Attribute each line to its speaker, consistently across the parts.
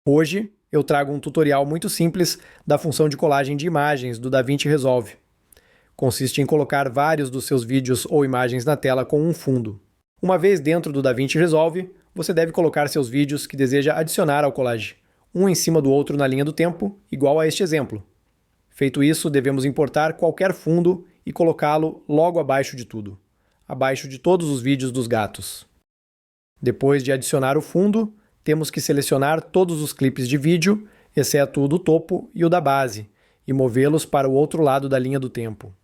Speaker 1: Hoje eu trago um tutorial muito simples da função de colagem de imagens do DaVinci Resolve. Consiste em colocar vários dos seus vídeos ou imagens na tela com um fundo. Uma vez dentro do DaVinci Resolve, você deve colocar seus vídeos que deseja adicionar ao collage, um em cima do outro na linha do tempo, igual a este exemplo. Feito isso, devemos importar qualquer fundo e colocá-lo logo abaixo de tudo, abaixo de todos os vídeos dos gatos. Depois de adicionar o fundo, temos que selecionar todos os clipes de vídeo, exceto o do topo e o da base, e movê-los para o outro lado da linha do tempo.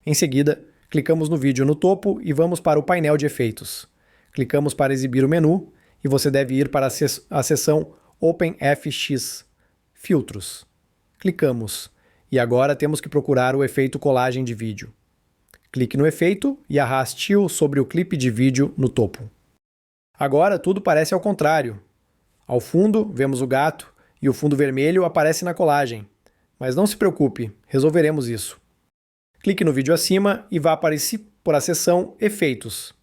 Speaker 1: Em seguida, clicamos no vídeo no topo e vamos para o painel de efeitos. Clicamos para exibir o menu e você deve ir para a seção OpenFX, Filtros. Clicamos e agora temos que procurar o efeito colagem de vídeo. Clique no efeito e arraste-o sobre o clipe de vídeo no topo. Agora tudo parece ao contrário. Ao fundo, vemos o gato e o fundo vermelho aparece na colagem. Mas não se preocupe, resolveremos isso. Clique no vídeo acima e vá para a seção Efeitos.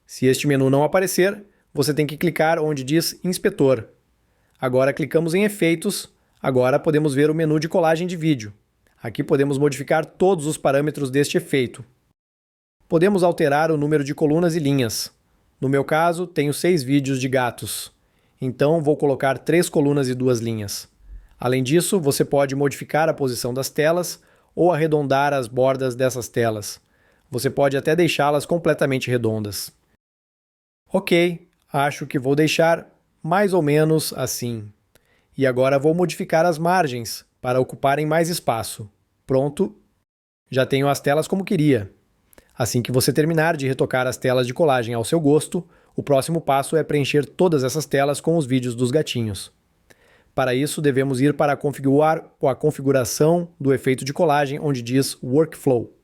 Speaker 1: Se este menu não aparecer, você tem que clicar onde diz Inspetor. Agora clicamos em Efeitos. Agora podemos ver o menu de colagem de vídeo. Aqui podemos modificar todos os parâmetros deste efeito. Podemos alterar o número de colunas e linhas. No meu caso, tenho 6 vídeos de gatos. Então, vou colocar 3 colunas e 2 linhas. Além disso, você pode modificar a posição das telas ou arredondar as bordas dessas telas. Você pode até deixá-las completamente redondas. Ok, acho que vou deixar mais ou menos assim. E agora vou modificar as margens para ocuparem mais espaço. Pronto, já tenho as telas como queria. Assim que você terminar de retocar as telas de colagem ao seu gosto, o próximo passo é preencher todas essas telas com os vídeos dos gatinhos. Para isso, devemos ir para a configuração do efeito de colagem, onde diz Workflow.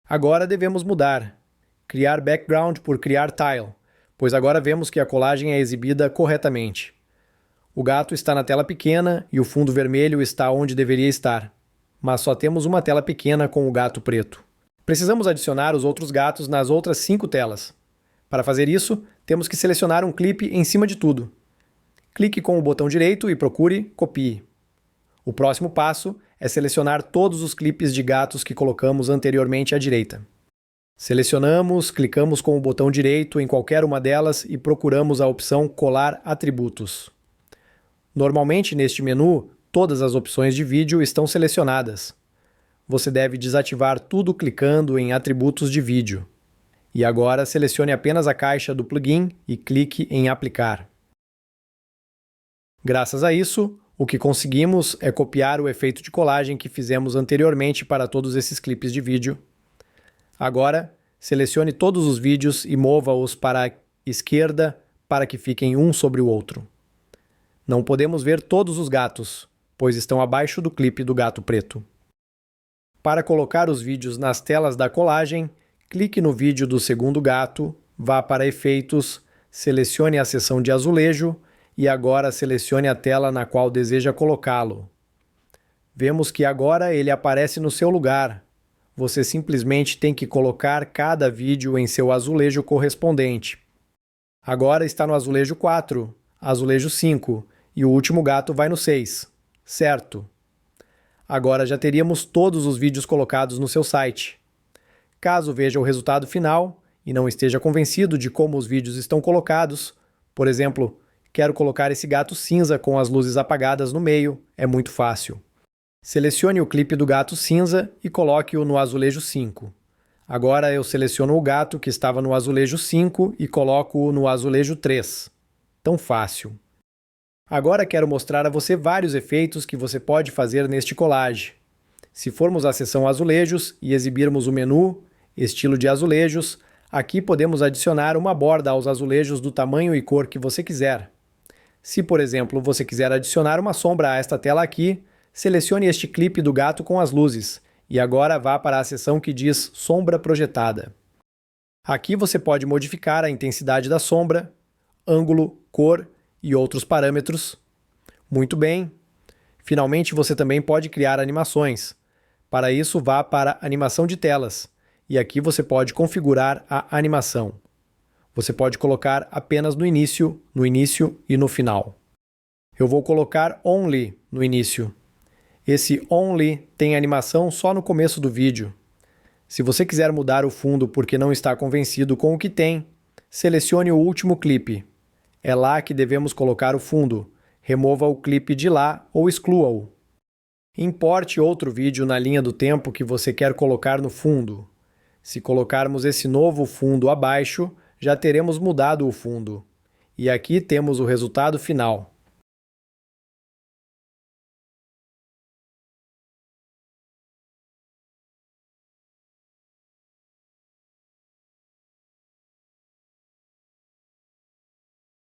Speaker 1: Agora devemos mudar. Criar Background por Criar Tile, pois agora vemos que a colagem é exibida corretamente. O gato está na tela pequena e o fundo vermelho está onde deveria estar, mas só temos uma tela pequena com o gato preto. Precisamos adicionar os outros gatos nas outras 5 telas. Para fazer isso, temos que selecionar um clipe em cima de tudo. Clique com o botão direito e procure Copie. O próximo passo é selecionar todos os clipes de gatos que colocamos anteriormente à direita. Selecionamos, clicamos com o botão direito em qualquer uma delas e procuramos a opção Colar Atributos. Normalmente, neste menu, todas as opções de vídeo estão selecionadas. Você deve desativar tudo clicando em Atributos de vídeo. E agora selecione apenas a caixa do plugin e clique em Aplicar. Graças a isso, o que conseguimos é copiar o efeito de colagem que fizemos anteriormente para todos esses clipes de vídeo. Agora, selecione todos os vídeos e mova-os para a esquerda para que fiquem um sobre o outro. Não podemos ver todos os gatos, pois estão abaixo do clipe do gato preto. Para colocar os vídeos nas telas da colagem, clique no vídeo do segundo gato, vá para Efeitos, selecione a seção de azulejo e agora selecione a tela na qual deseja colocá-lo. Vemos que agora ele aparece no seu lugar. Você simplesmente tem que colocar cada vídeo em seu azulejo correspondente. Agora está no azulejo 4, azulejo 5 e o último gato vai no 6. Certo. Agora já teríamos todos os vídeos colocados no seu site. Caso veja o resultado final e não esteja convencido de como os vídeos estão colocados, por exemplo, quero colocar esse gato cinza com as luzes apagadas no meio, é muito fácil. Selecione o clipe do gato cinza e coloque-o no azulejo 5. Agora eu seleciono o gato que estava no azulejo 5 e coloco-o no azulejo 3. Tão fácil. Agora quero mostrar a você vários efeitos que você pode fazer neste collage. Se formos à seção Azulejos e exibirmos o menu Estilo de azulejos, aqui podemos adicionar uma borda aos azulejos do tamanho e cor que você quiser. Se, por exemplo, você quiser adicionar uma sombra a esta tela aqui, selecione este clipe do gato com as luzes e agora vá para a seção que diz Sombra Projetada. Aqui você pode modificar a intensidade da sombra, ângulo, cor e outros parâmetros. Muito bem! Finalmente, você também pode criar animações. Para isso, vá para Animação de telas e aqui você pode configurar a animação. Você pode colocar apenas no início e no final. Eu vou colocar Only no início. Esse Only tem animação só no começo do vídeo. Se você quiser mudar o fundo porque não está convencido com o que tem, selecione o último clipe. É lá que devemos colocar o fundo. Remova o clipe de lá ou exclua-o. Importe outro vídeo na linha do tempo que você quer colocar no fundo. Se colocarmos esse novo fundo abaixo, já teremos mudado o fundo. E aqui temos o resultado final.